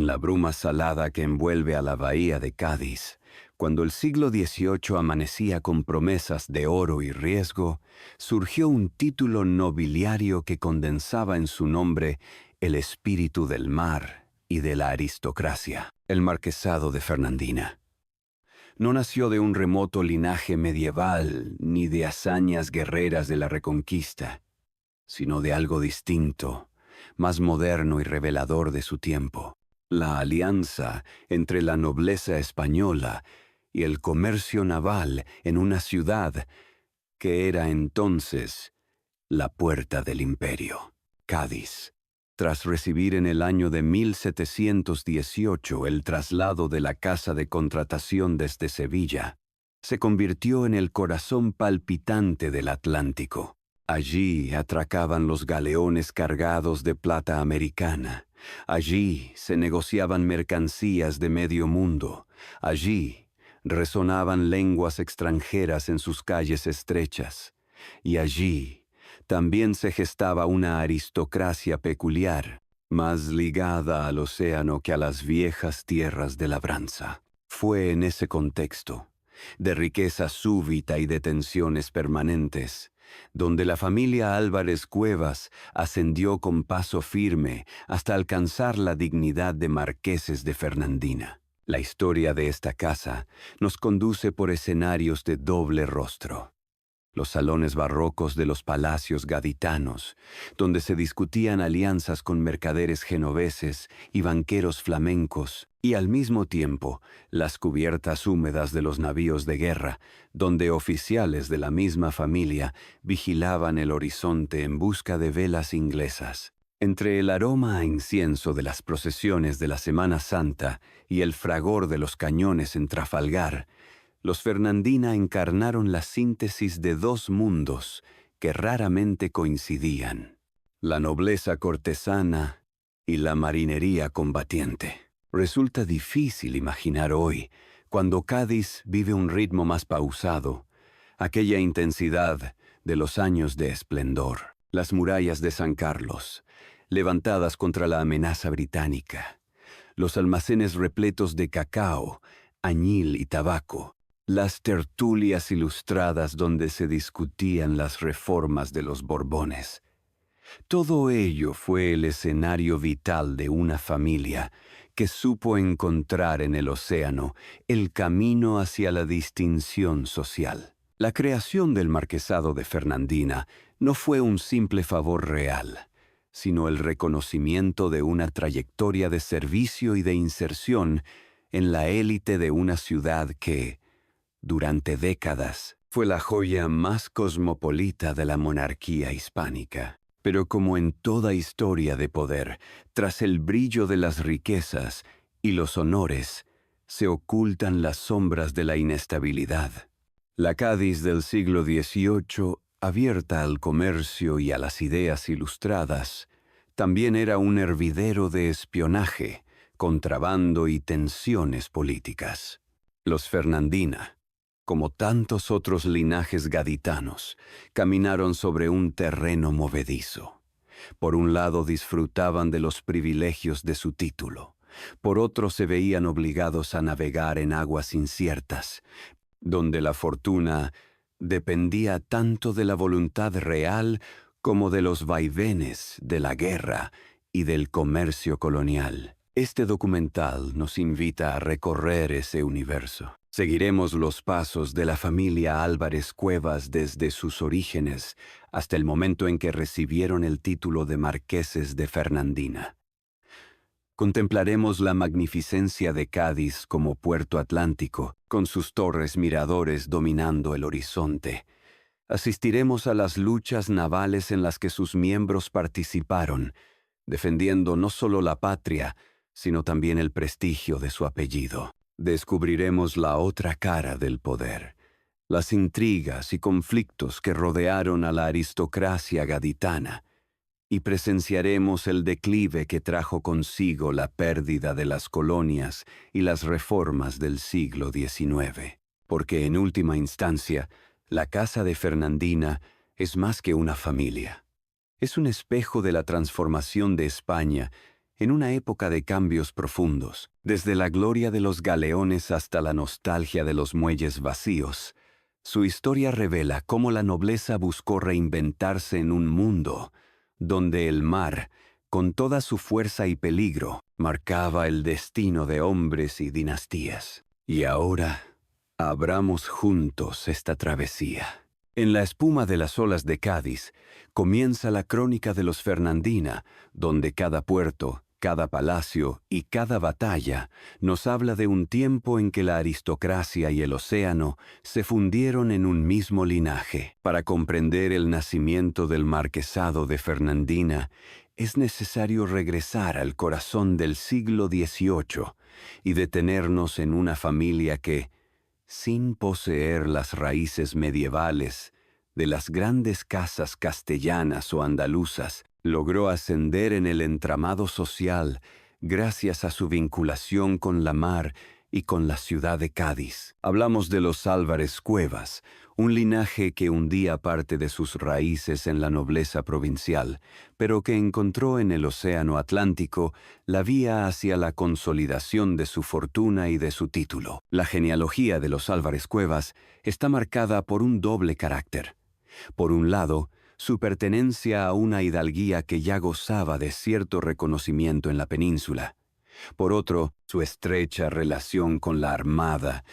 la bruma salada que envuelve a la bahía de Cádiz, cuando el siglo XVIII amanecía con promesas de oro y riesgo, surgió un título nobiliario que condensaba en su nombre el espíritu del mar y de la aristocracia, el Marquesado de Fernandina. No nació de un remoto linaje medieval ni de hazañas guerreras de la Reconquista, sino de algo distinto, más moderno y revelador de su tiempo: la alianza entre la nobleza española y el comercio naval en una ciudad que era entonces la puerta del imperio, Cádiz. Tras recibir en el año de 1718 el traslado de la Casa de Contratación desde Sevilla, se convirtió en el corazón palpitante del Atlántico. Allí atracaban los galeones cargados de plata americana. Allí se negociaban mercancías de medio mundo. Allí resonaban lenguas extranjeras en sus calles estrechas. Y allí también se gestaba una aristocracia peculiar, más ligada al océano que a las viejas tierras de labranza. Fue en ese contexto, de riqueza súbita y de tensiones permanentes, donde la familia Álvarez Cuevas ascendió con paso firme hasta alcanzar la dignidad de marqueses de Fernandina. La historia de esta casa nos conduce por escenarios de doble rostro: los salones barrocos de los palacios gaditanos, donde se discutían alianzas con mercaderes genoveses y banqueros flamencos, y al mismo tiempo las cubiertas húmedas de los navíos de guerra, donde oficiales de la misma familia vigilaban el horizonte en busca de velas inglesas. Entre el aroma a incienso de las procesiones de la Semana Santa y el fragor de los cañones en Trafalgar, los Fernandina encarnaron la síntesis de dos mundos que raramente coincidían: la nobleza cortesana y la marinería combatiente. Resulta difícil imaginar hoy, cuando Cádiz vive un ritmo más pausado, aquella intensidad de los años de esplendor. Las murallas de San Carlos, levantadas contra la amenaza británica, los almacenes repletos de cacao, añil y tabaco, las tertulias ilustradas donde se discutían las reformas de los Borbones. Todo ello fue el escenario vital de una familia que supo encontrar en el océano el camino hacia la distinción social. La creación del Marquesado de Fernandina no fue un simple favor real, sino el reconocimiento de una trayectoria de servicio y de inserción en la élite de una ciudad que, durante décadas, fue la joya más cosmopolita de la monarquía hispánica. Pero como en toda historia de poder, tras el brillo de las riquezas y los honores, se ocultan las sombras de la inestabilidad. La Cádiz del siglo XVIII, abierta al comercio y a las ideas ilustradas, también era un hervidero de espionaje, contrabando y tensiones políticas. Los Fernandina, como tantos otros linajes gaditanos, caminaron sobre un terreno movedizo. Por un lado disfrutaban de los privilegios de su título, por otro se veían obligados a navegar en aguas inciertas, donde la fortuna dependía tanto de la voluntad real como de los vaivenes de la guerra y del comercio colonial. Este documental nos invita a recorrer ese universo. Seguiremos los pasos de la familia Álvarez Cuevas desde sus orígenes hasta el momento en que recibieron el título de marqueses de Fernandina. Contemplaremos la magnificencia de Cádiz como puerto atlántico, con sus torres miradores dominando el horizonte. Asistiremos a las luchas navales en las que sus miembros participaron, defendiendo no solo la patria, sino también el prestigio de su apellido. Descubriremos la otra cara del poder, las intrigas y conflictos que rodearon a la aristocracia gaditana, y presenciaremos el declive que trajo consigo la pérdida de las colonias y las reformas del siglo XIX. Porque en última instancia, la Casa de Fernandina es más que una familia. Es un espejo de la transformación de España en una época de cambios profundos, desde la gloria de los galeones hasta la nostalgia de los muelles vacíos. Su historia revela cómo la nobleza buscó reinventarse en un mundo donde el mar, con toda su fuerza y peligro, marcaba el destino de hombres y dinastías. Y ahora, abramos juntos esta travesía. En la espuma de las olas de Cádiz comienza la crónica de los Fernandina, donde cada puerto, cada palacio y cada batalla nos habla de un tiempo en que la aristocracia y el océano se fundieron en un mismo linaje. Para comprender el nacimiento del marquesado de Fernandina, es necesario regresar al corazón del siglo XVIII y detenernos en una familia que, sin poseer las raíces medievales de las grandes casas castellanas o andaluzas, logró ascender en el entramado social gracias a su vinculación con la mar y con la ciudad de Cádiz. Hablamos de los Álvarez Cuevas, un linaje que hundía parte de sus raíces en la nobleza provincial, pero que encontró en el Océano Atlántico la vía hacia la consolidación de su fortuna y de su título. La genealogía de los Álvarez Cuevas está marcada por un doble carácter. Por un lado, su pertenencia a una hidalguía que ya gozaba de cierto reconocimiento en la península. Por otro, su estrecha relación con la Armada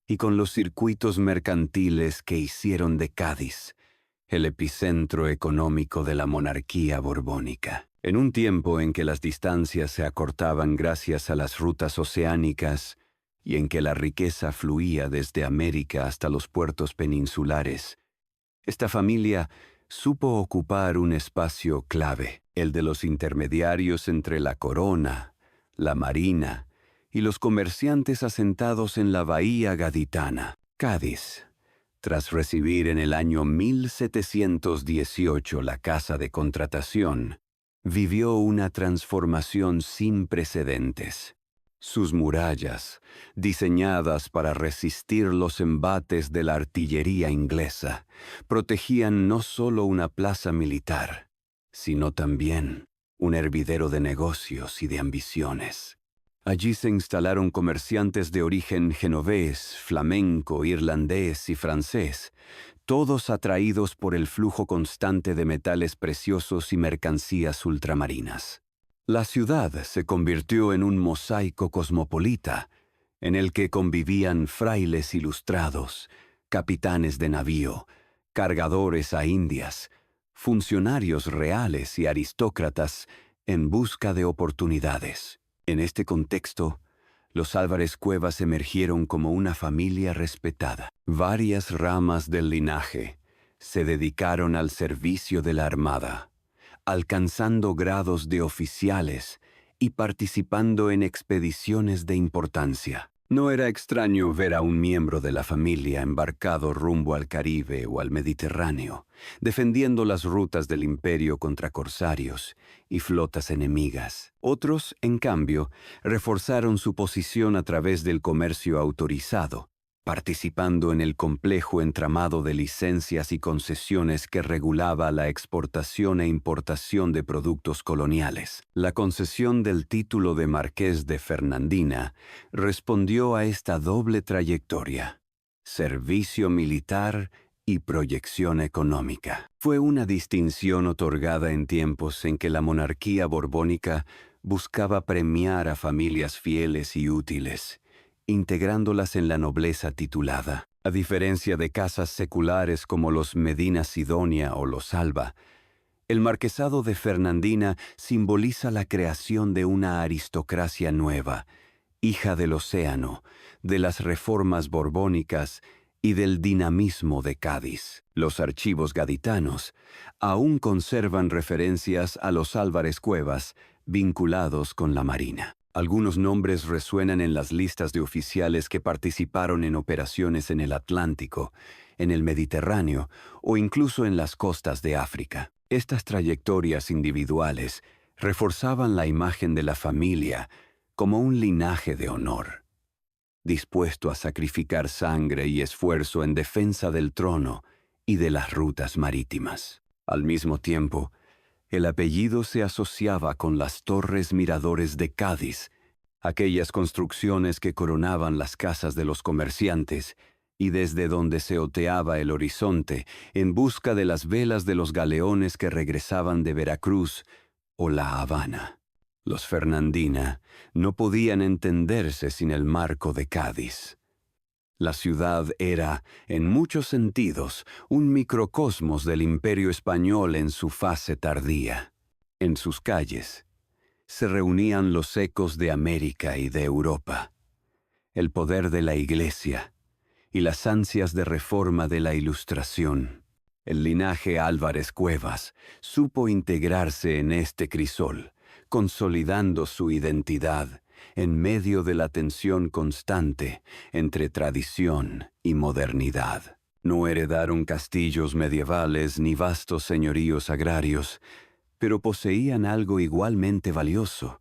y con los circuitos mercantiles que hicieron de Cádiz el epicentro económico de la monarquía borbónica. En un tiempo en que las distancias se acortaban gracias a las rutas oceánicas y en que la riqueza fluía desde América hasta los puertos peninsulares, esta familia supo ocupar un espacio clave, el de los intermediarios entre la corona, la marina y los comerciantes asentados en la bahía gaditana. Cádiz, tras recibir en el año 1718 la Casa de Contratación, vivió una transformación sin precedentes. Sus murallas, diseñadas para resistir los embates de la artillería inglesa, protegían no solo una plaza militar, sino también un hervidero de negocios y de ambiciones. Allí se instalaron comerciantes de origen genovés, flamenco, irlandés y francés, todos atraídos por el flujo constante de metales preciosos y mercancías ultramarinas. La ciudad se convirtió en un mosaico cosmopolita, en el que convivían frailes ilustrados, capitanes de navío, cargadores a indias, funcionarios reales y aristócratas en busca de oportunidades. En este contexto, los Álvarez Cuevas emergieron como una familia respetada. Varias ramas del linaje se dedicaron al servicio de la Armada, alcanzando grados de oficiales y participando en expediciones de importancia. No era extraño ver a un miembro de la familia embarcado rumbo al Caribe o al Mediterráneo, defendiendo las rutas del imperio contra corsarios y flotas enemigas. Otros, en cambio, reforzaron su posición a través del comercio autorizado, participando en el complejo entramado de licencias y concesiones que regulaba la exportación e importación de productos coloniales. La concesión del título de Marqués de Fernandina respondió a esta doble trayectoria: servicio militar y proyección económica. Fue una distinción otorgada en tiempos en que la monarquía borbónica buscaba premiar a familias fieles y útiles, integrándolas en la nobleza titulada. A diferencia de casas seculares como los Medina Sidonia o los Alba, el marquesado de Fernandina simboliza la creación de una aristocracia nueva, hija del océano, de las reformas borbónicas y del dinamismo de Cádiz. Los archivos gaditanos aún conservan referencias a los Álvarez Cuevas vinculados con la marina. Algunos nombres resuenan en las listas de oficiales que participaron en operaciones en el Atlántico, en el Mediterráneo o incluso en las costas de África. Estas trayectorias individuales reforzaban la imagen de la familia como un linaje de honor, dispuesto a sacrificar sangre y esfuerzo en defensa del trono y de las rutas marítimas. Al mismo tiempo, El apellido se asociaba con las torres miradores de Cádiz, aquellas construcciones que coronaban las casas de los comerciantes y desde donde se oteaba el horizonte en busca de las velas de los galeones que regresaban de Veracruz o La Habana. Los Fernandina no podían entenderse sin el marco de Cádiz. La ciudad era, en muchos sentidos, un microcosmos del Imperio español en su fase tardía. En sus calles se reunían los ecos de América y de Europa, el poder de la Iglesia y las ansias de reforma de la Ilustración. El linaje Álvarez Cuevas supo integrarse en este crisol, consolidando su identidad en medio de la tensión constante entre tradición y modernidad. No heredaron castillos medievales ni vastos señoríos agrarios, pero poseían algo igualmente valioso: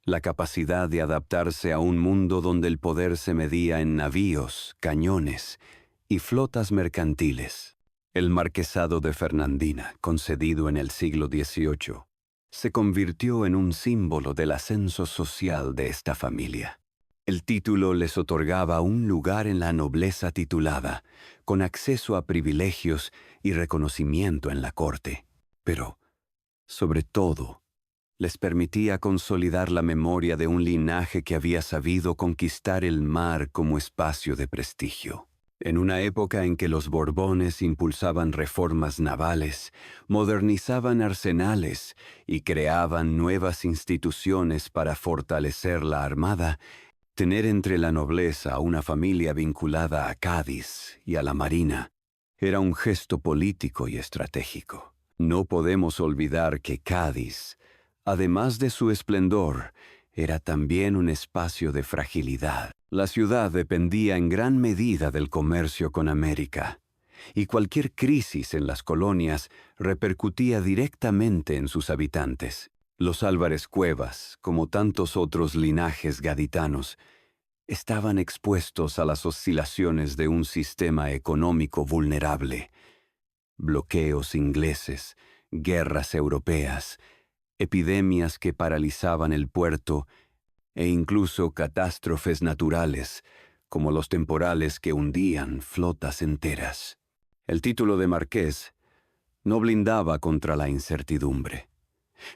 la capacidad de adaptarse a un mundo donde el poder se medía en navíos, cañones y flotas mercantiles. El marquesado de Fernandina, concedido en el siglo XVIII, se convirtió en un símbolo del ascenso social de esta familia. El título les otorgaba un lugar en la nobleza titulada, con acceso a privilegios y reconocimiento en la corte, pero, sobre todo, les permitía consolidar la memoria de un linaje que había sabido conquistar el mar como espacio de prestigio. En una época en que los Borbones impulsaban reformas navales, modernizaban arsenales y creaban nuevas instituciones para fortalecer la armada, tener entre la nobleza a una familia vinculada a Cádiz y a la Marina era un gesto político y estratégico. No podemos olvidar que Cádiz, además de su esplendor, era también un espacio de fragilidad. La ciudad dependía en gran medida del comercio con América, y cualquier crisis en las colonias repercutía directamente en sus habitantes. Los Álvarez Cuevas, como tantos otros linajes gaditanos, estaban expuestos a las oscilaciones de un sistema económico vulnerable. Bloqueos ingleses, guerras europeas, epidemias que paralizaban el puerto e incluso catástrofes naturales, como los temporales que hundían flotas enteras. El título de marqués no blindaba contra la incertidumbre,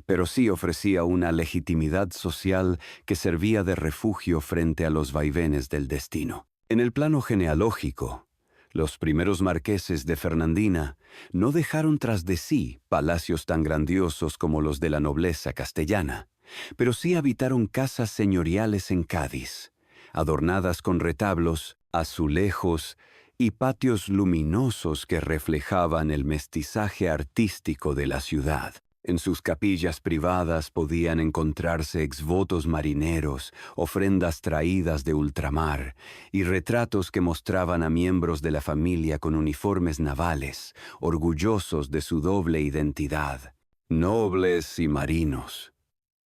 pero sí ofrecía una legitimidad social que servía de refugio frente a los vaivenes del destino. En el plano genealógico, los primeros marqueses de Fernandina no dejaron tras de sí palacios tan grandiosos como los de la nobleza castellana, pero sí habitaron casas señoriales en Cádiz, adornadas con retablos, azulejos y patios luminosos que reflejaban el mestizaje artístico de la ciudad. En sus capillas privadas podían encontrarse exvotos marineros, ofrendas traídas de ultramar y retratos que mostraban a miembros de la familia con uniformes navales, orgullosos de su doble identidad: nobles y marinos,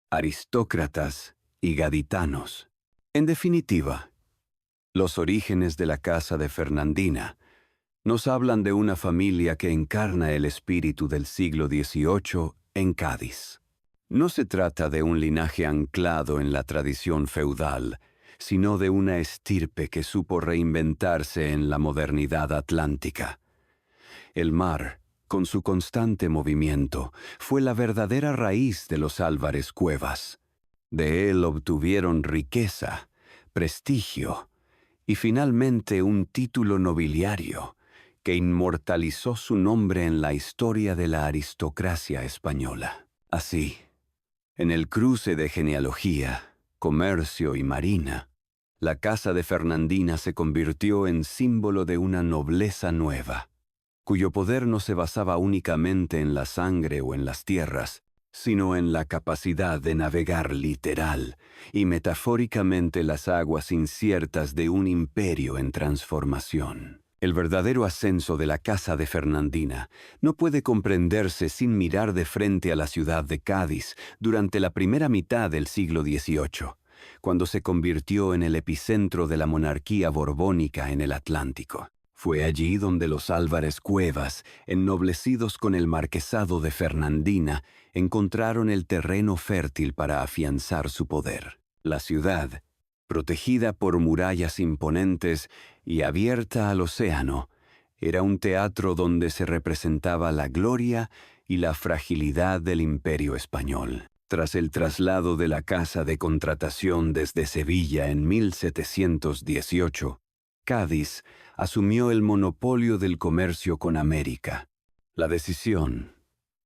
aristócratas y gaditanos. En definitiva, los orígenes de la casa de Fernandina nos hablan de una familia que encarna el espíritu del siglo XVIII en Cádiz. No se trata de un linaje anclado en la tradición feudal, sino de una estirpe que supo reinventarse en la modernidad atlántica. El mar, con su constante movimiento, fue la verdadera raíz de los Álvarez Cuevas. De él obtuvieron riqueza, prestigio y finalmente un título nobiliario que inmortalizó su nombre en la historia de la aristocracia española. Así, en el cruce de genealogía, comercio y marina, la casa de Fernandina se convirtió en símbolo de una nobleza nueva, cuyo poder no se basaba únicamente en la sangre o en las tierras, sino en la capacidad de navegar literal y metafóricamente las aguas inciertas de un imperio en transformación. El verdadero ascenso de la casa de Fernandina no puede comprenderse sin mirar de frente a la ciudad de Cádiz durante la primera mitad del siglo XVIII, cuando se convirtió en el epicentro de la monarquía borbónica en el Atlántico. Fue allí donde los Álvarez Cuevas, ennoblecidos con el marquesado de Fernandina, encontraron el terreno fértil para afianzar su poder. La ciudad, protegida por murallas imponentes y abierta al océano, era un teatro donde se representaba la gloria y la fragilidad del Imperio español. Tras el traslado de la Casa de Contratación desde Sevilla en 1718, Cádiz asumió el monopolio del comercio con América. La decisión,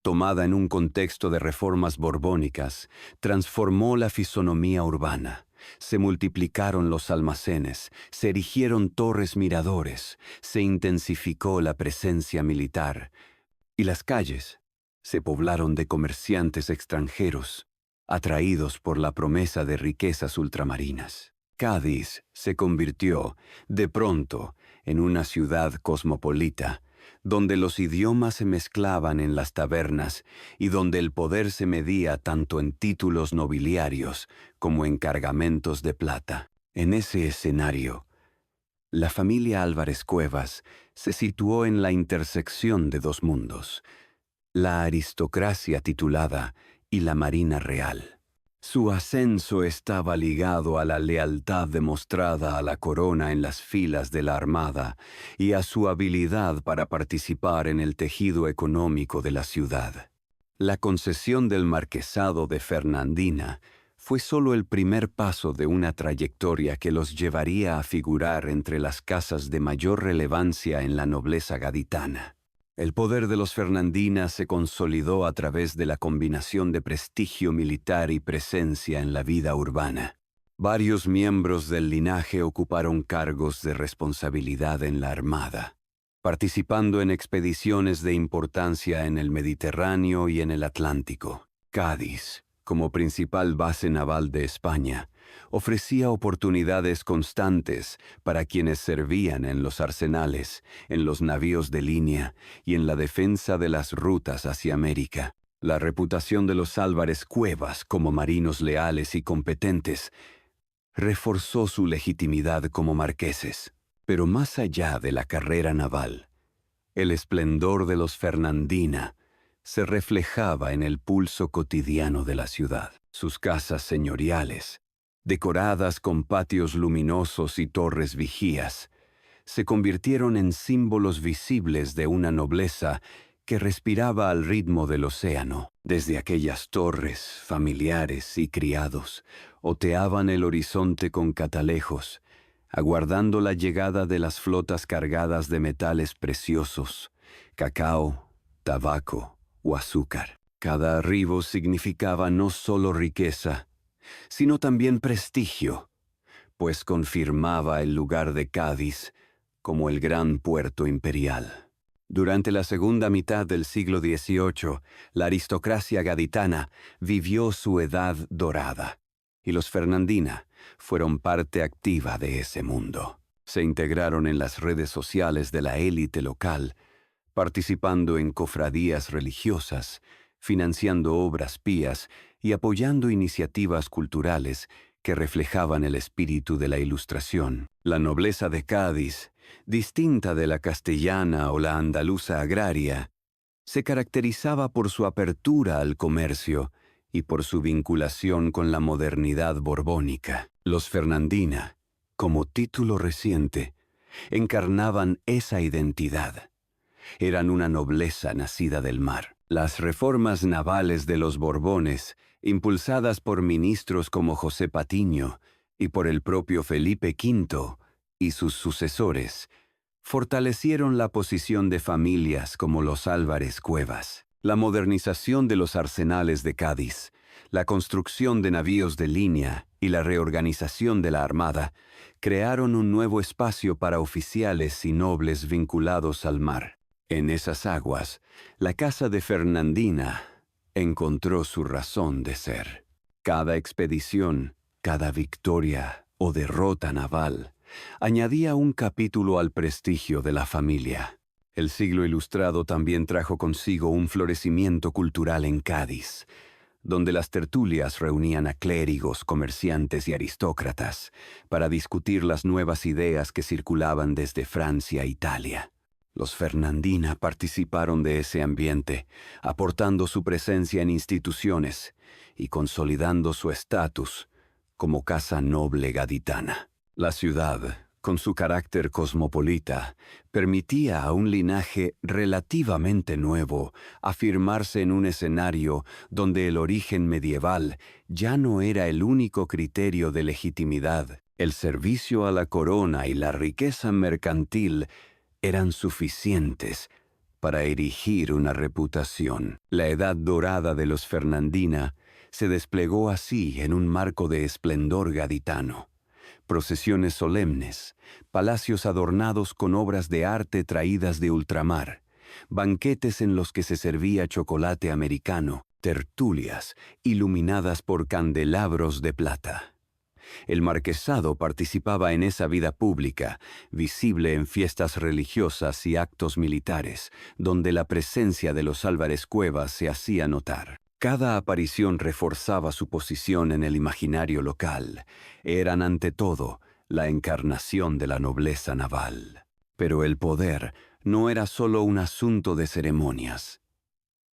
tomada en un contexto de reformas borbónicas, transformó la fisonomía urbana. Se multiplicaron los almacenes, se erigieron torres miradores, se intensificó la presencia militar, y las calles se poblaron de comerciantes extranjeros, atraídos por la promesa de riquezas ultramarinas. Cádiz se convirtió, de pronto, en una ciudad cosmopolita, donde los idiomas se mezclaban en las tabernas y donde el poder se medía tanto en títulos nobiliarios como en cargamentos de plata. En ese escenario, la familia Álvarez Cuevas se situó en la intersección de dos mundos, la aristocracia titulada y la marina real. Su ascenso estaba ligado a la lealtad demostrada a la corona en las filas de la Armada y a su habilidad para participar en el tejido económico de la ciudad. La concesión del marquesado de Fernandina fue solo el primer paso de una trayectoria que los llevaría a figurar entre las casas de mayor relevancia en la nobleza gaditana. El poder de los Fernandina se consolidó a través de la combinación de prestigio militar y presencia en la vida urbana. Varios miembros del linaje ocuparon cargos de responsabilidad en la Armada, participando en expediciones de importancia en el Mediterráneo y en el Atlántico. Cádiz, como principal base naval de España, ofrecía oportunidades constantes para quienes servían en los arsenales, en los navíos de línea y en la defensa de las rutas hacia América. La reputación de los Álvarez Cuevas como marinos leales y competentes reforzó su legitimidad como marqueses. Pero más allá de la carrera naval, el esplendor de los Fernandina se reflejaba en el pulso cotidiano de la ciudad. Sus casas señoriales, decoradas con patios luminosos y torres vigías, se convirtieron en símbolos visibles de una nobleza que respiraba al ritmo del océano. Desde aquellas torres, familiares y criados oteaban el horizonte con catalejos, aguardando la llegada de las flotas cargadas de metales preciosos, cacao, tabaco o azúcar. Cada arribo significaba no solo riqueza, sino también prestigio, pues confirmaba el lugar de Cádiz como el gran puerto imperial. Durante la segunda mitad del siglo XVIII, la aristocracia gaditana vivió su edad dorada, y los Fernandina fueron parte activa de ese mundo. Se integraron en las redes sociales de la élite local, participando en cofradías religiosas, financiando obras pías y apoyando iniciativas culturales que reflejaban el espíritu de la Ilustración. La nobleza de Cádiz, distinta de la castellana o la andaluza agraria, se caracterizaba por su apertura al comercio y por su vinculación con la modernidad borbónica. Los Fernandina, como título reciente, encarnaban esa identidad. Eran una nobleza nacida del mar. Las reformas navales de los Borbones, impulsadas por ministros como José Patiño y por el propio Felipe V y sus sucesores, fortalecieron la posición de familias como los Álvarez Cuevas. La modernización de los arsenales de Cádiz, la construcción de navíos de línea y la reorganización de la Armada crearon un nuevo espacio para oficiales y nobles vinculados al mar. En esas aguas, la casa de Fernandina encontró su razón de ser. Cada expedición, cada victoria o derrota naval añadía un capítulo al prestigio de la familia. El siglo ilustrado también trajo consigo un florecimiento cultural en Cádiz, donde las tertulias reunían a clérigos, comerciantes y aristócratas para discutir las nuevas ideas que circulaban desde Francia a Italia. Los Fernandina participaron de ese ambiente, aportando su presencia en instituciones y consolidando su estatus como casa noble gaditana. La ciudad, con su carácter cosmopolita, permitía a un linaje relativamente nuevo afirmarse en un escenario donde el origen medieval ya no era el único criterio de legitimidad. El servicio a la corona y la riqueza mercantil eran suficientes para erigir una reputación. La edad dorada de los Fernandina se desplegó así en un marco de esplendor gaditano. Procesiones solemnes, palacios adornados con obras de arte traídas de ultramar, banquetes en los que se servía chocolate americano, tertulias iluminadas por candelabros de plata. El marquesado participaba en esa vida pública, visible en fiestas religiosas y actos militares, donde la presencia de los Álvarez Cuevas se hacía notar. Cada aparición reforzaba su posición en el imaginario local. Eran ante todo la encarnación de la nobleza naval. Pero el poder no era solo un asunto de ceremonias.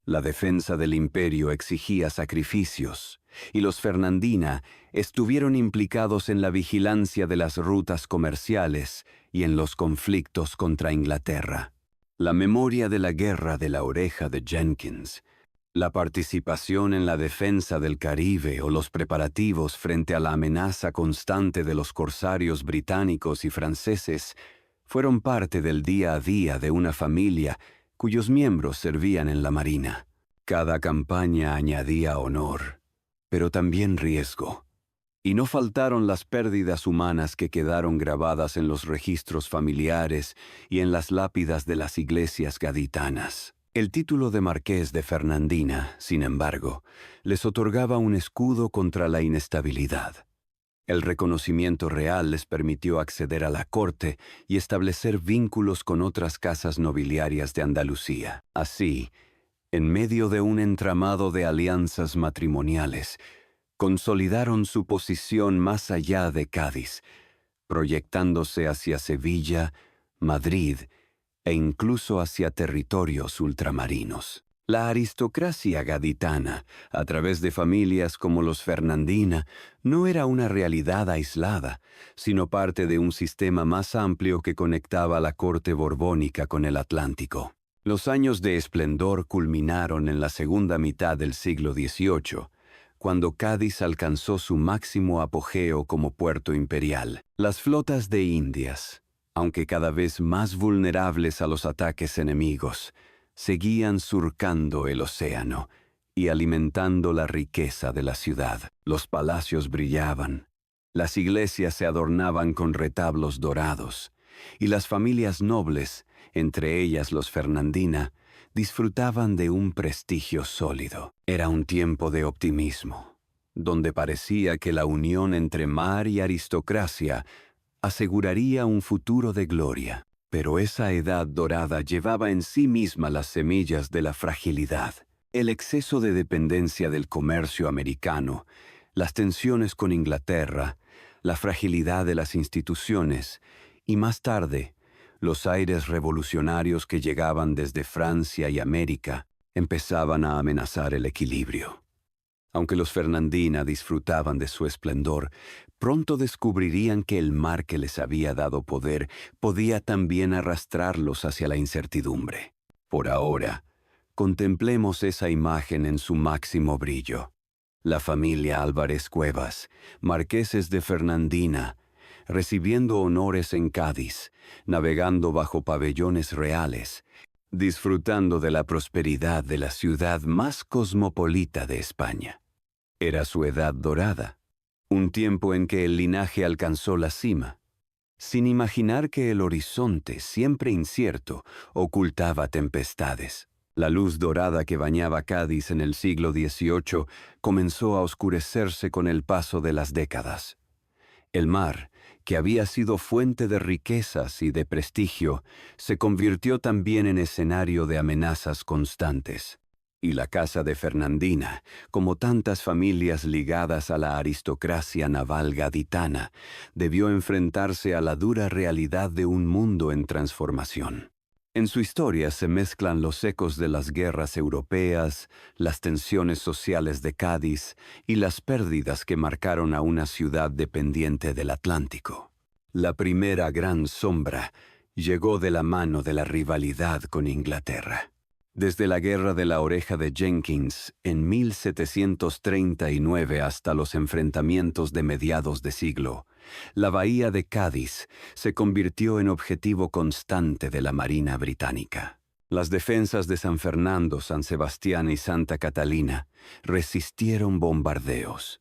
La defensa del imperio exigía sacrificios, y los Fernandina estuvieron implicados en la vigilancia de las rutas comerciales y en los conflictos contra Inglaterra. La memoria de la guerra de la Oreja de Jenkins, la participación en la defensa del Caribe o los preparativos frente a la amenaza constante de los corsarios británicos y franceses fueron parte del día a día de una familia cuyos miembros servían en la marina. Cada campaña añadía honor, pero también riesgo, y no faltaron las pérdidas humanas que quedaron grabadas en los registros familiares y en las lápidas de las iglesias gaditanas. El título de Marqués de Fernandina, sin embargo, les otorgaba un escudo contra la inestabilidad. El reconocimiento real les permitió acceder a la corte y establecer vínculos con otras casas nobiliarias de Andalucía. Así, en medio de un entramado de alianzas matrimoniales, consolidaron su posición más allá de Cádiz, proyectándose hacia Sevilla, Madrid e incluso hacia territorios ultramarinos. La aristocracia gaditana, a través de familias como los Fernandina, no era una realidad aislada, sino parte de un sistema más amplio que conectaba la corte borbónica con el Atlántico. Los años de esplendor culminaron en la segunda mitad del siglo XVIII, cuando Cádiz alcanzó su máximo apogeo como puerto imperial. Las flotas de Indias, aunque cada vez más vulnerables a los ataques enemigos, seguían surcando el océano y alimentando la riqueza de la ciudad. Los palacios brillaban, las iglesias se adornaban con retablos dorados, y las familias nobles, entre ellas los Fernandina, disfrutaban de un prestigio sólido. Era un tiempo de optimismo, donde parecía que la unión entre mar y aristocracia aseguraría un futuro de gloria. Pero esa edad dorada llevaba en sí misma las semillas de la fragilidad. El exceso de dependencia del comercio americano, las tensiones con Inglaterra, la fragilidad de las instituciones y, más tarde, los aires revolucionarios que llegaban desde Francia y América empezaban a amenazar el equilibrio. Aunque los Fernandina disfrutaban de su esplendor, pronto descubrirían que el mar que les había dado poder podía también arrastrarlos hacia la incertidumbre. Por ahora, contemplemos esa imagen en su máximo brillo. La familia Álvarez Cuevas, marqueses de Fernandina, recibiendo honores en Cádiz, navegando bajo pabellones reales, disfrutando de la prosperidad de la ciudad más cosmopolita de España. Era su edad dorada, un tiempo en que el linaje alcanzó la cima, sin imaginar que el horizonte, siempre incierto, ocultaba tempestades. La luz dorada que bañaba Cádiz en el siglo XVIII comenzó a oscurecerse con el paso de las décadas. El mar, que había sido fuente de riquezas y de prestigio, se convirtió también en escenario de amenazas constantes. Y la casa de Fernandina, como tantas familias ligadas a la aristocracia naval gaditana, debió enfrentarse a la dura realidad de un mundo en transformación. En su historia se mezclan los ecos de las guerras europeas, las tensiones sociales de Cádiz y las pérdidas que marcaron a una ciudad dependiente del Atlántico. La primera gran sombra llegó de la mano de la rivalidad con Inglaterra. Desde la Guerra de la Oreja de Jenkins en 1739 hasta los enfrentamientos de mediados de siglo, la bahía de Cádiz se convirtió en objetivo constante de la Marina británica. Las defensas de San Fernando, San Sebastián y Santa Catalina resistieron bombardeos,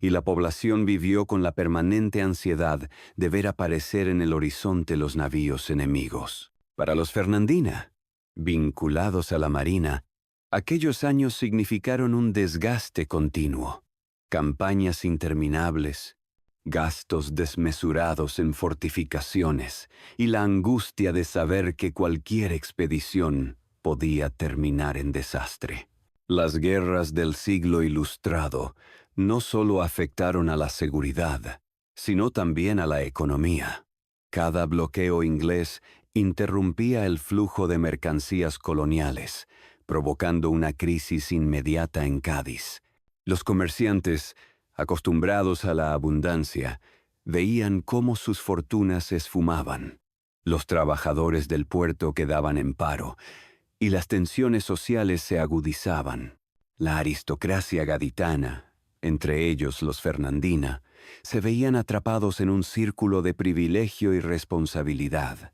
y la población vivió con la permanente ansiedad de ver aparecer en el horizonte los navíos enemigos. Para los Fernandina, vinculados a la Marina, aquellos años significaron un desgaste continuo, campañas interminables, gastos desmesurados en fortificaciones y la angustia de saber que cualquier expedición podía terminar en desastre. Las guerras del siglo ilustrado no solo afectaron a la seguridad, sino también a la economía. Cada bloqueo inglés interrumpía el flujo de mercancías coloniales, provocando una crisis inmediata en Cádiz. Los comerciantes, acostumbrados a la abundancia, veían cómo sus fortunas se esfumaban. Los trabajadores del puerto quedaban en paro, y las tensiones sociales se agudizaban. La aristocracia gaditana, entre ellos los Fernandina, se veían atrapados en un círculo de privilegio y responsabilidad.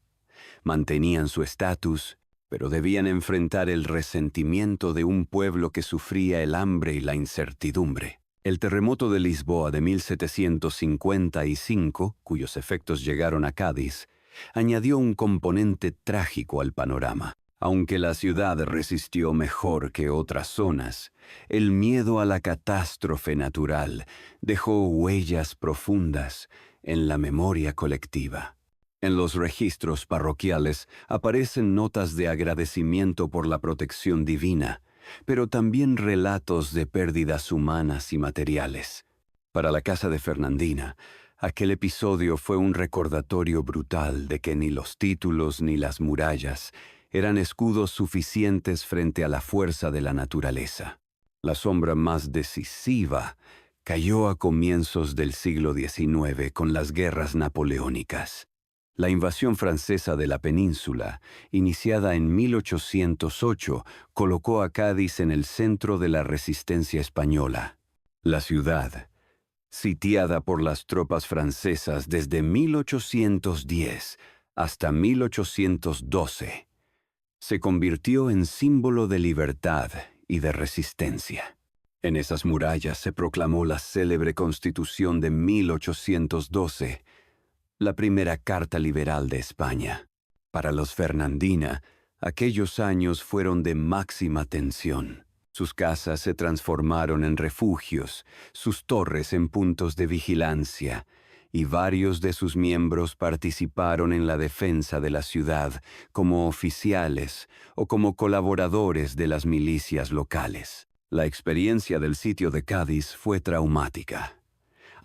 Mantenían su estatus, pero debían enfrentar el resentimiento de un pueblo que sufría el hambre y la incertidumbre. El terremoto de Lisboa de 1755, cuyos efectos llegaron a Cádiz, añadió un componente trágico al panorama. Aunque la ciudad resistió mejor que otras zonas, el miedo a la catástrofe natural dejó huellas profundas en la memoria colectiva. En los registros parroquiales aparecen notas de agradecimiento por la protección divina, pero también relatos de pérdidas humanas y materiales. Para la casa de Fernandina, aquel episodio fue un recordatorio brutal de que ni los títulos ni las murallas eran escudos suficientes frente a la fuerza de la naturaleza. La sombra más decisiva cayó a comienzos del siglo XIX con las guerras napoleónicas. La invasión francesa de la península, iniciada en 1808, colocó a Cádiz en el centro de la resistencia española. La ciudad, sitiada por las tropas francesas desde 1810 hasta 1812, se convirtió en símbolo de libertad y de resistencia. En esas murallas se proclamó la célebre Constitución de 1812, la primera carta liberal de España. Para los Fernandina, aquellos años fueron de máxima tensión. Sus casas se transformaron en refugios, sus torres en puntos de vigilancia, y varios de sus miembros participaron en la defensa de la ciudad como oficiales o como colaboradores de las milicias locales. La experiencia del sitio de Cádiz fue traumática.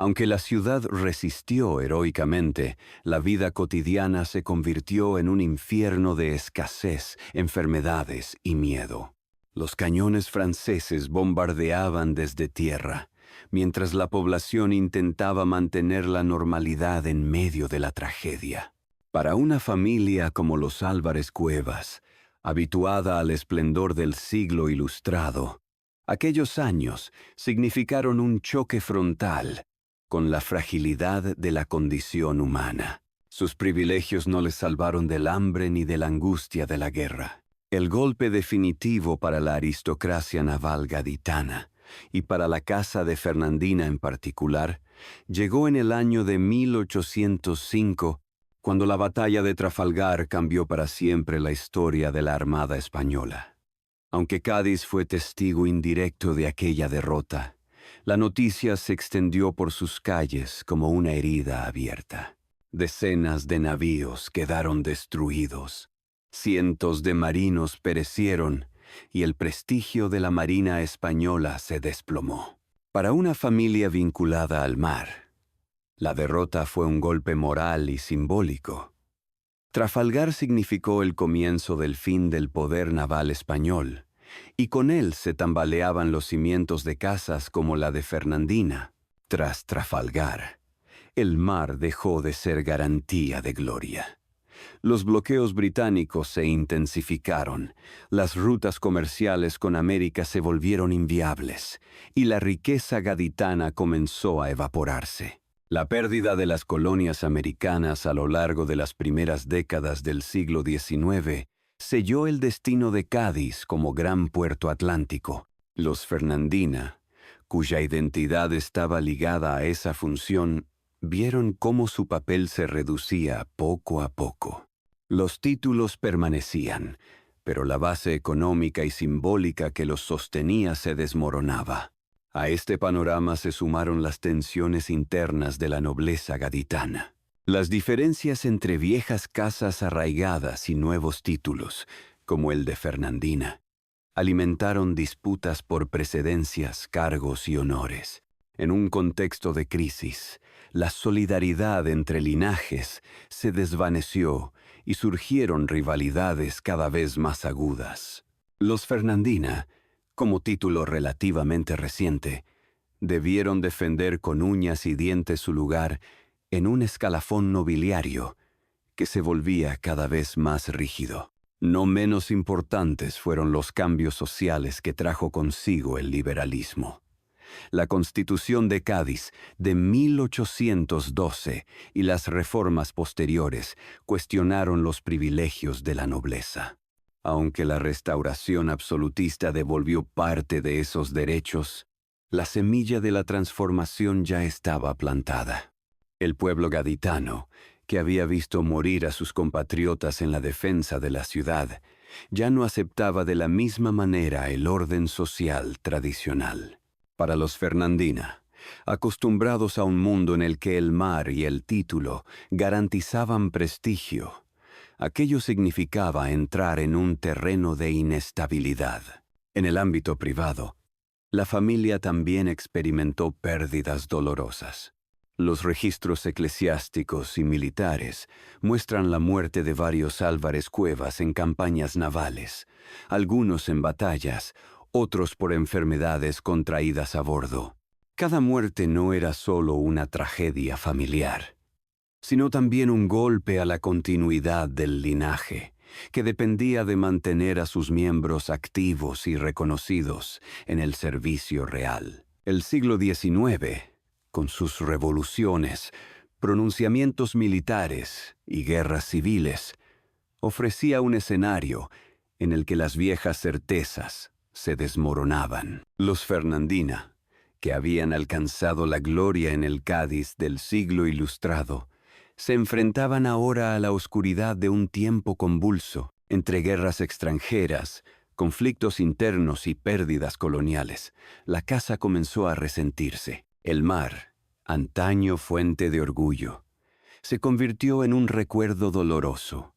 Aunque la ciudad resistió heroicamente, la vida cotidiana se convirtió en un infierno de escasez, enfermedades y miedo. Los cañones franceses bombardeaban desde tierra, mientras la población intentaba mantener la normalidad en medio de la tragedia. Para una familia como los Álvarez Cuevas, habituada al esplendor del siglo ilustrado, aquellos años significaron un choque frontal con la fragilidad de la condición humana. Sus privilegios no les salvaron del hambre ni de la angustia de la guerra. El golpe definitivo para la aristocracia naval gaditana, y para la casa de Fernandina en particular, llegó en el año de 1805, cuando la batalla de Trafalgar cambió para siempre la historia de la Armada Española. Aunque Cádiz fue testigo indirecto de aquella derrota, la noticia se extendió por sus calles como una herida abierta. Decenas de navíos quedaron destruidos, cientos de marinos perecieron y el prestigio de la Marina española se desplomó. Para una familia vinculada al mar, la derrota fue un golpe moral y simbólico. Trafalgar significó el comienzo del fin del poder naval español, y con él se tambaleaban los cimientos de casas como la de Fernandina. Tras Trafalgar, el mar dejó de ser garantía de gloria. Los bloqueos británicos se intensificaron, las rutas comerciales con América se volvieron inviables, y la riqueza gaditana comenzó a evaporarse. La pérdida de las colonias americanas a lo largo de las primeras décadas del siglo XIX selló el destino de Cádiz como gran puerto atlántico. Los Fernandina, cuya identidad estaba ligada a esa función, vieron cómo su papel se reducía poco a poco. Los títulos permanecían, pero la base económica y simbólica que los sostenía se desmoronaba. A este panorama se sumaron las tensiones internas de la nobleza gaditana. Las diferencias entre viejas casas arraigadas y nuevos títulos, como el de Fernandina, alimentaron disputas por precedencias, cargos y honores. En un contexto de crisis, la solidaridad entre linajes se desvaneció y surgieron rivalidades cada vez más agudas. Los Fernandina, como título relativamente reciente, debieron defender con uñas y dientes su lugar en un escalafón nobiliario que se volvía cada vez más rígido. No menos importantes fueron los cambios sociales que trajo consigo el liberalismo. La Constitución de Cádiz de 1812 y las reformas posteriores cuestionaron los privilegios de la nobleza. Aunque la restauración absolutista devolvió parte de esos derechos, la semilla de la transformación ya estaba plantada. El pueblo gaditano, que había visto morir a sus compatriotas en la defensa de la ciudad, ya no aceptaba de la misma manera el orden social tradicional. Para los Fernandina, acostumbrados a un mundo en el que el mar y el título garantizaban prestigio, aquello significaba entrar en un terreno de inestabilidad. En el ámbito privado, la familia también experimentó pérdidas dolorosas. Los registros eclesiásticos y militares muestran la muerte de varios Álvarez Cuevas en campañas navales, algunos en batallas, otros por enfermedades contraídas a bordo. Cada muerte no era solo una tragedia familiar, sino también un golpe a la continuidad del linaje, que dependía de mantener a sus miembros activos y reconocidos en el servicio real. El siglo XIX, con sus revoluciones, pronunciamientos militares y guerras civiles, ofrecía un escenario en el que las viejas certezas se desmoronaban. Los Fernandina, que habían alcanzado la gloria en el Cádiz del siglo ilustrado, se enfrentaban ahora a la oscuridad de un tiempo convulso, entre guerras extranjeras, conflictos internos y pérdidas coloniales. La casa comenzó a resentirse. El mar, antaño fuente de orgullo, se convirtió en un recuerdo doloroso,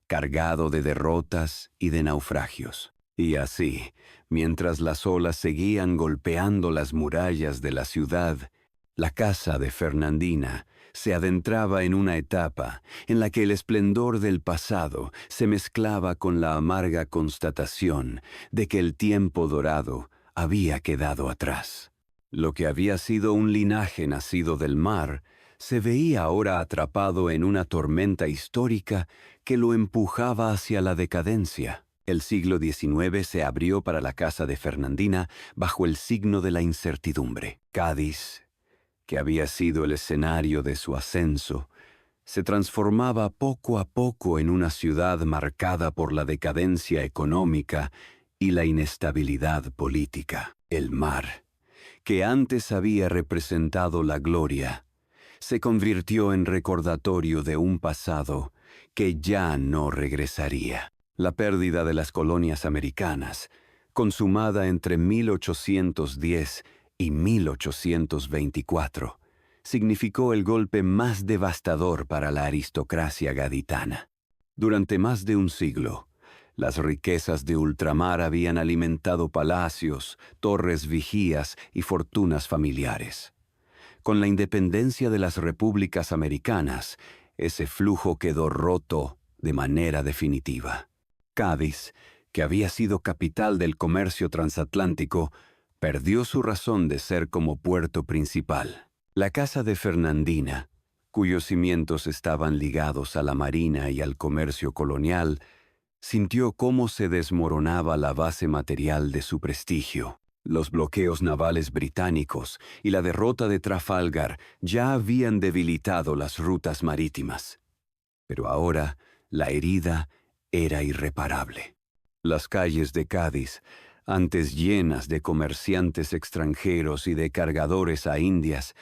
cargado de derrotas y de naufragios. Y así, mientras las olas seguían golpeando las murallas de la ciudad, la casa de Fernandina se adentraba en una etapa en la que el esplendor del pasado se mezclaba con la amarga constatación de que el tiempo dorado había quedado atrás. Lo que había sido un linaje nacido del mar se veía ahora atrapado en una tormenta histórica que lo empujaba hacia la decadencia. El siglo XIX se abrió para la casa de Fernandina bajo el signo de la incertidumbre. Cádiz, que había sido el escenario de su ascenso, se transformaba poco a poco en una ciudad marcada por la decadencia económica y la inestabilidad política. El mar, que antes había representado la gloria, se convirtió en recordatorio de un pasado que ya no regresaría. La pérdida de las colonias americanas, consumada entre 1810 y 1824, significó el golpe más devastador para la aristocracia gaditana. Durante más de un siglo, Las riquezas de ultramar habían alimentado palacios, torres vigías y fortunas familiares. Con la independencia de las repúblicas americanas, ese flujo quedó roto de manera definitiva. Cádiz, que había sido capital del comercio transatlántico, perdió su razón de ser como puerto principal. La casa de Fernandina, cuyos cimientos estaban ligados a la marina y al comercio colonial, sintió cómo se desmoronaba la base material de su prestigio. Los bloqueos navales británicos y la derrota de Trafalgar ya habían debilitado las rutas marítimas. Pero ahora la herida era irreparable. Las calles de Cádiz, antes llenas de comerciantes extranjeros y de cargadores a Indias,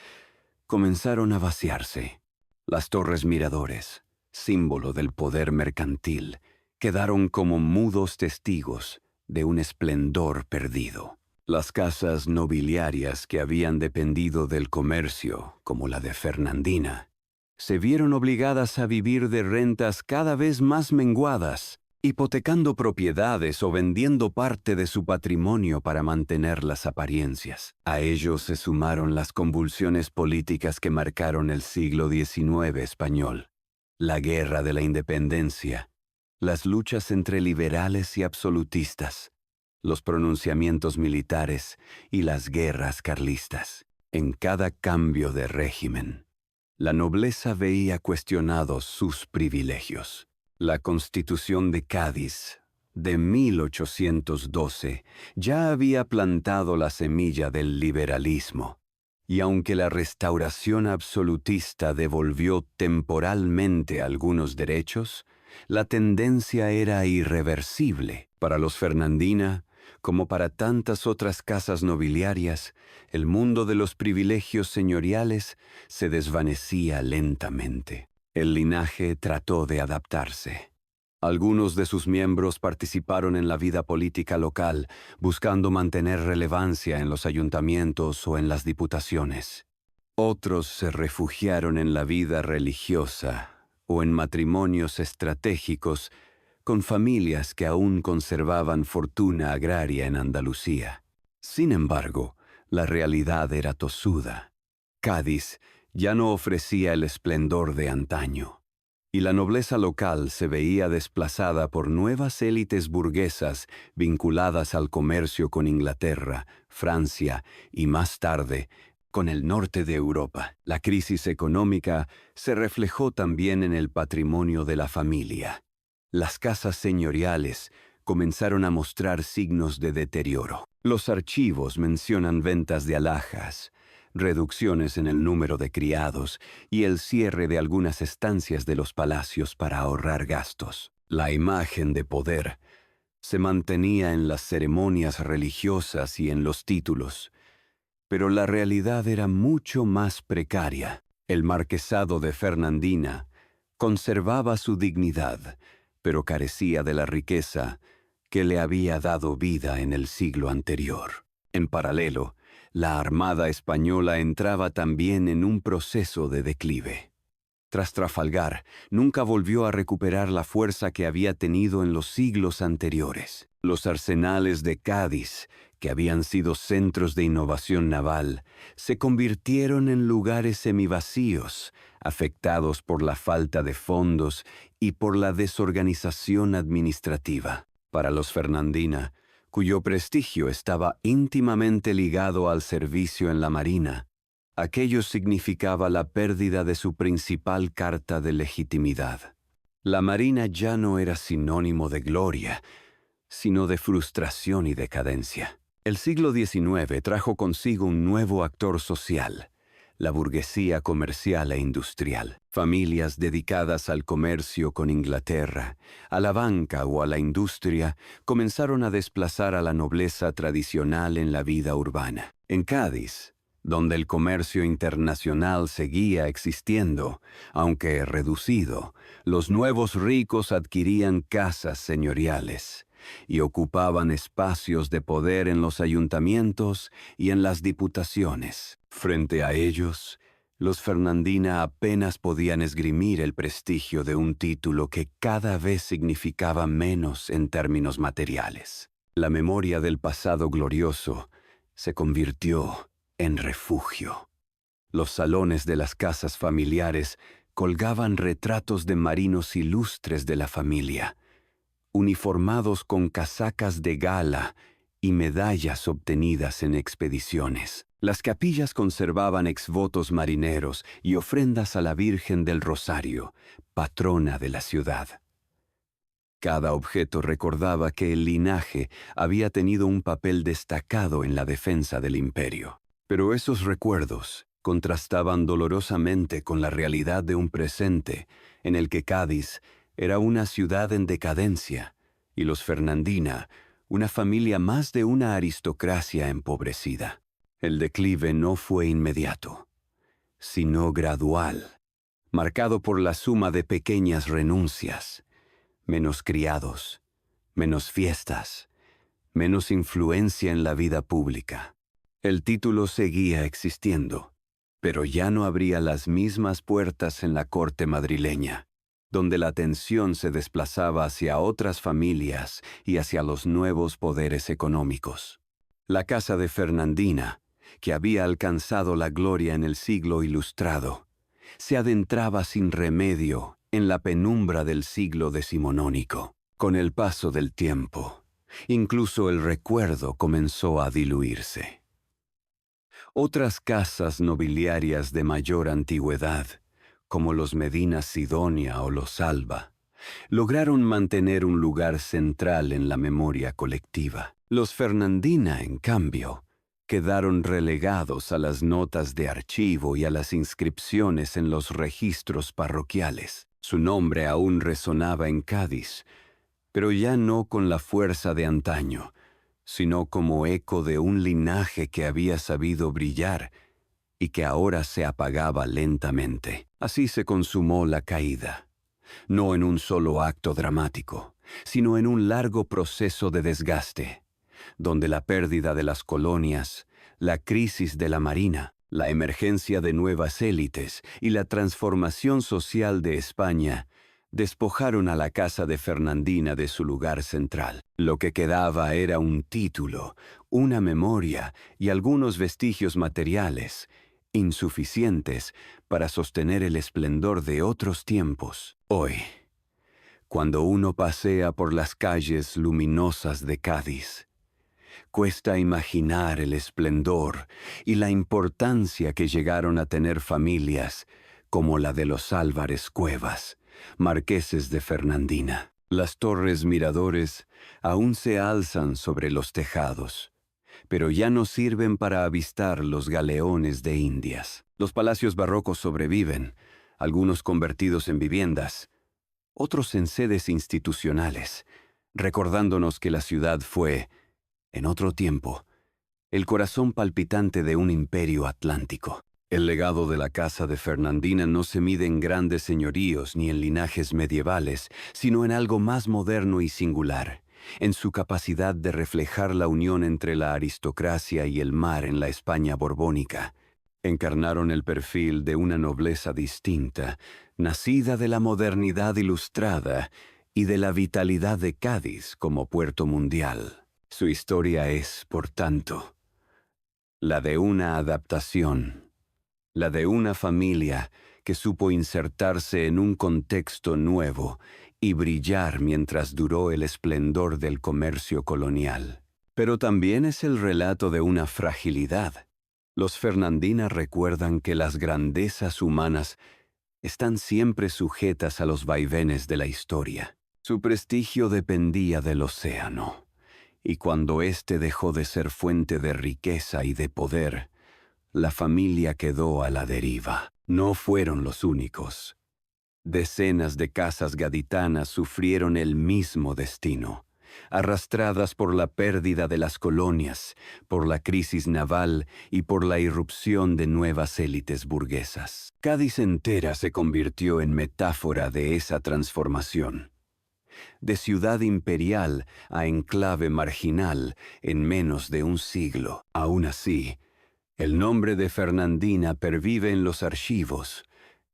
comenzaron a vaciarse. Las torres miradores, símbolo del poder mercantil, quedaron como mudos testigos de un esplendor perdido. Las casas nobiliarias que habían dependido del comercio, como la de Fernandina, se vieron obligadas a vivir de rentas cada vez más menguadas, hipotecando propiedades o vendiendo parte de su patrimonio para mantener las apariencias. A ello se sumaron las convulsiones políticas que marcaron el siglo XIX español, la Guerra de la Independencia, las luchas entre liberales y absolutistas, los pronunciamientos militares y las guerras carlistas. En cada cambio de régimen, la nobleza veía cuestionados sus privilegios. La Constitución de Cádiz, de 1812, ya había plantado la semilla del liberalismo, y aunque la restauración absolutista devolvió temporalmente algunos derechos, la tendencia era irreversible. Para los Fernandina, como para tantas otras casas nobiliarias, el mundo de los privilegios señoriales se desvanecía lentamente. El linaje trató de adaptarse. Algunos de sus miembros participaron en la vida política local, buscando mantener relevancia en los ayuntamientos o en las diputaciones. Otros se refugiaron en la vida religiosa o en matrimonios estratégicos con familias que aún conservaban fortuna agraria en Andalucía. Sin embargo, la realidad era tosuda. Cádiz ya no ofrecía el esplendor de antaño, y la nobleza local se veía desplazada por nuevas élites burguesas vinculadas al comercio con Inglaterra, Francia y más tarde con el norte de Europa. La crisis económica se reflejó también en el patrimonio de la familia. Las casas señoriales comenzaron a mostrar signos de deterioro. Los archivos mencionan ventas de alhajas, reducciones en el número de criados y el cierre de algunas estancias de los palacios para ahorrar gastos. La imagen de poder se mantenía en las ceremonias religiosas y en los títulos, pero la realidad era mucho más precaria. El marquesado de Fernandina conservaba su dignidad, pero carecía de la riqueza que le había dado vida en el siglo anterior. En paralelo, la Armada española entraba también en un proceso de declive. Tras Trafalgar, nunca volvió a recuperar la fuerza que había tenido en los siglos anteriores. Los arsenales de Cádiz, que habían sido centros de innovación naval, se convirtieron en lugares semivacíos, afectados por la falta de fondos y por la desorganización administrativa. Para los Fernandina, cuyo prestigio estaba íntimamente ligado al servicio en la marina, aquello significaba la pérdida de su principal carta de legitimidad. La marina ya no era sinónimo de gloria, sino de frustración y decadencia. El siglo XIX trajo consigo un nuevo actor social, la burguesía comercial e industrial. Familias dedicadas al comercio con Inglaterra, a la banca o a la industria comenzaron a desplazar a la nobleza tradicional en la vida urbana. En Cádiz, donde el comercio internacional seguía existiendo, aunque reducido, los nuevos ricos adquirían casas señoriales y ocupaban espacios de poder en los ayuntamientos y en las diputaciones. Frente a ellos, Los Fernandina apenas podían esgrimir el prestigio de un título que cada vez significaba menos en términos materiales. La memoria del pasado glorioso se convirtió en refugio. Los salones de las casas familiares colgaban retratos de marinos ilustres de la familia, uniformados con casacas de gala y medallas obtenidas en expediciones. Las capillas conservaban exvotos marineros y ofrendas a la Virgen del Rosario, patrona de la ciudad. Cada objeto recordaba que el linaje había tenido un papel destacado en la defensa del imperio. Pero esos recuerdos contrastaban dolorosamente con la realidad de un presente en el que Cádiz era una ciudad en decadencia y los Fernandina una familia más de una aristocracia empobrecida. El declive no fue inmediato, sino gradual, marcado por la suma de pequeñas renuncias, menos criados, menos fiestas, menos influencia en la vida pública. El título seguía existiendo, pero ya no abría las mismas puertas en la corte madrileña, donde la atención se desplazaba hacia otras familias y hacia los nuevos poderes económicos. La casa de Fernandina, que había alcanzado la gloria en el siglo ilustrado, se adentraba sin remedio en la penumbra del siglo decimonónico. Con el paso del tiempo, incluso el recuerdo comenzó a diluirse. Otras casas nobiliarias de mayor antigüedad, como los Medina Sidonia o los Alba, lograron mantener un lugar central en la memoria colectiva. Los Fernandina, en cambio, quedaron relegados a las notas de archivo y a las inscripciones en los registros parroquiales. Su nombre aún resonaba en Cádiz, pero ya no con la fuerza de antaño, sino como eco de un linaje que había sabido brillar y que ahora se apagaba lentamente. Así se consumó la caída, no en un solo acto dramático, sino en un largo proceso de desgaste, donde la pérdida de las colonias, la crisis de la marina, la emergencia de nuevas élites y la transformación social de España despojaron a la casa de Fernandina de su lugar central. Lo que quedaba era un título, una memoria y algunos vestigios materiales, insuficientes para sostener el esplendor de otros tiempos. Hoy, cuando uno pasea por las calles luminosas de Cádiz, cuesta imaginar el esplendor y la importancia que llegaron a tener familias como la de los Álvarez Cuevas, marqueses de Fernandina. Las torres miradores aún se alzan sobre los tejados, pero ya no sirven para avistar los galeones de Indias. Los palacios barrocos sobreviven, algunos convertidos en viviendas, otros en sedes institucionales, recordándonos que la ciudad fue, en otro tiempo, el corazón palpitante de un imperio atlántico. El legado de la casa de Fernandina no se mide en grandes señoríos ni en linajes medievales, sino en algo más moderno y singular, en su capacidad de reflejar la unión entre la aristocracia y el mar en la España borbónica. Encarnaron el perfil de una nobleza distinta, nacida de la modernidad ilustrada y de la vitalidad de Cádiz como puerto mundial. Su historia es, por tanto, la de una adaptación, la de una familia que supo insertarse en un contexto nuevo y brillar mientras duró el esplendor del comercio colonial. Pero también es el relato de una fragilidad. Los Fernandina recuerdan que las grandezas humanas están siempre sujetas a los vaivenes de la historia. Su prestigio dependía del océano, y cuando éste dejó de ser fuente de riqueza y de poder, la familia quedó a la deriva. No fueron los únicos. Decenas de casas gaditanas sufrieron el mismo destino, arrastradas por la pérdida de las colonias, por la crisis naval y por la irrupción de nuevas élites burguesas. Cádiz entera se convirtió en metáfora de esa transformación. De ciudad imperial a enclave marginal en menos de un siglo. Aún así, El nombre de Fernandina pervive en los archivos,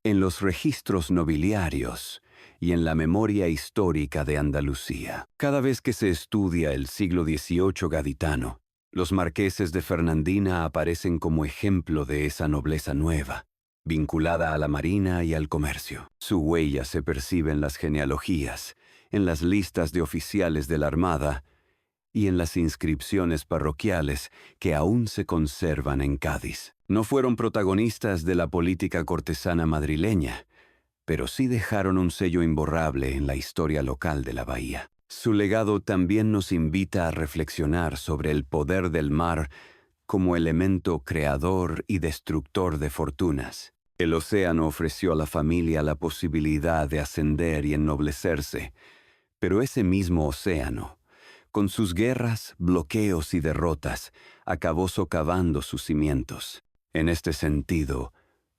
en los registros nobiliarios y en la memoria histórica de Andalucía. Cada vez que se estudia el siglo XVIII gaditano, los marqueses de Fernandina aparecen como ejemplo de esa nobleza nueva, vinculada a la marina y al comercio. Su huella se percibe en las genealogías, en las listas de oficiales de la Armada y en las inscripciones parroquiales que aún se conservan en Cádiz. No fueron protagonistas de la política cortesana madrileña, pero sí dejaron un sello imborrable en la historia local de la bahía. Su legado también nos invita a reflexionar sobre el poder del mar como elemento creador y destructor de fortunas. El océano ofreció a la familia la posibilidad de ascender y ennoblecerse, pero ese mismo océano, con sus guerras, bloqueos y derrotas, acabó socavando sus cimientos. En este sentido,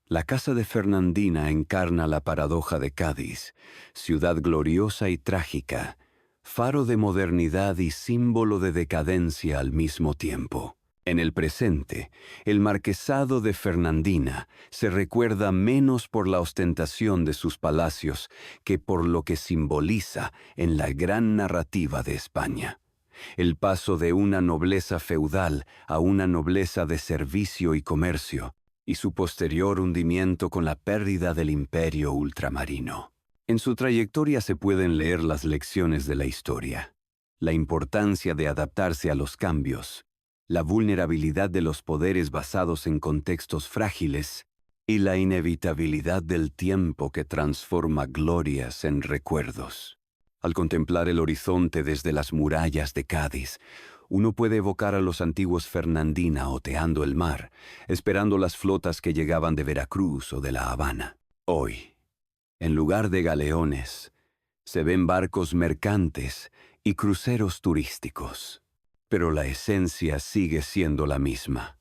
la casa de Fernandina encarna la paradoja de Cádiz, ciudad gloriosa y trágica, faro de modernidad y símbolo de decadencia al mismo tiempo. En el presente, el marquesado de Fernandina se recuerda menos por la ostentación de sus palacios que por lo que simboliza en la gran narrativa de España. El paso de una nobleza feudal a una nobleza de servicio y comercio, y su posterior hundimiento con la pérdida del imperio ultramarino. En su trayectoria se pueden leer las lecciones de la historia, la importancia de adaptarse a los cambios, la vulnerabilidad de los poderes basados en contextos frágiles y la inevitabilidad del tiempo que transforma glorias en recuerdos. Al contemplar el horizonte desde las murallas de Cádiz, uno puede evocar a los antiguos Fernandina oteando el mar, esperando las flotas que llegaban de Veracruz o de La Habana. Hoy, en lugar de galeones, se ven barcos mercantes y cruceros turísticos. Pero la esencia sigue siendo la misma.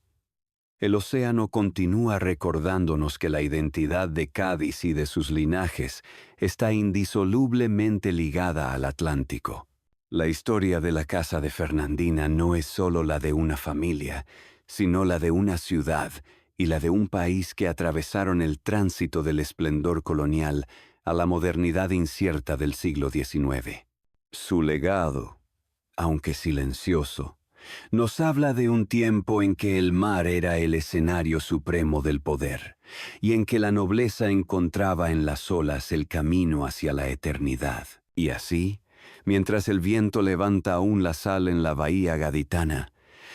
El océano continúa recordándonos que la identidad de Cádiz y de sus linajes está indisolublemente ligada al Atlántico. La historia de la casa de Fernandina no es solo la de una familia, sino la de una ciudad y la de un país que atravesaron el tránsito del esplendor colonial a la modernidad incierta del siglo XIX. Su legado, aunque silencioso, nos habla de un tiempo en que el mar era el escenario supremo del poder y en que la nobleza encontraba en las olas el camino hacia la eternidad. Y así, mientras el viento levanta aún la sal en la bahía gaditana,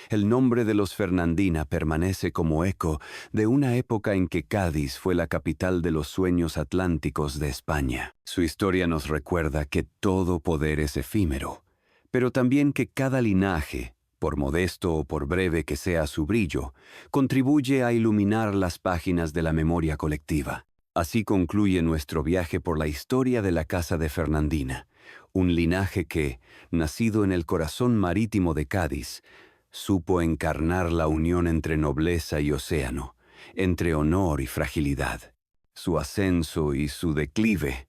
el nombre de los Fernandina permanece como eco de una época en que Cádiz fue la capital de los sueños atlánticos de España. Su historia nos recuerda que todo poder es efímero, pero también que cada linaje, por modesto o por breve que sea su brillo, contribuye a iluminar las páginas de la memoria colectiva. Así concluye nuestro viaje por la historia de la casa de Fernandina, un linaje que, nacido en el corazón marítimo de Cádiz, supo encarnar la unión entre nobleza y océano, entre honor y fragilidad. Su ascenso y su declive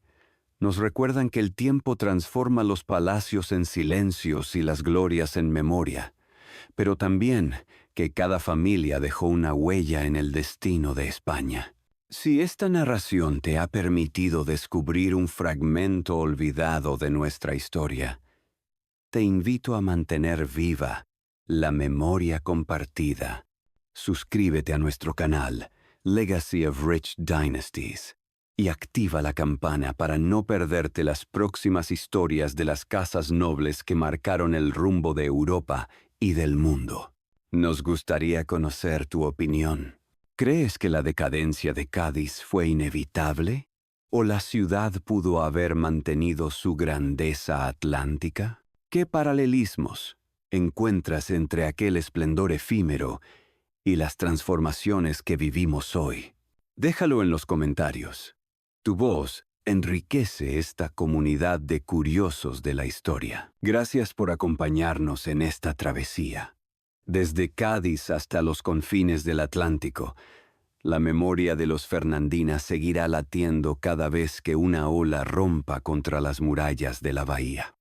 nos recuerdan que el tiempo transforma los palacios en silencios y las glorias en memoria, pero también que cada familia dejó una huella en el destino de España. Si esta narración te ha permitido descubrir un fragmento olvidado de nuestra historia, te invito a mantener viva la memoria compartida. Suscríbete a nuestro canal Legacy of Rich Dynasties y activa la campana para no perderte las próximas historias de las casas nobles que marcaron el rumbo de Europa y del mundo. Nos gustaría conocer tu opinión. ¿Crees que la decadencia de Cádiz fue inevitable? ¿O la ciudad pudo haber mantenido su grandeza atlántica? ¿Qué paralelismos encuentras entre aquel esplendor efímero y las transformaciones que vivimos hoy? Déjalo en los comentarios. Tu voz enriquece esta comunidad de curiosos de la historia. Gracias por acompañarnos en esta travesía. Desde Cádiz hasta los confines del Atlántico, la memoria de los Fernandina seguirá latiendo cada vez que una ola rompa contra las murallas de la bahía.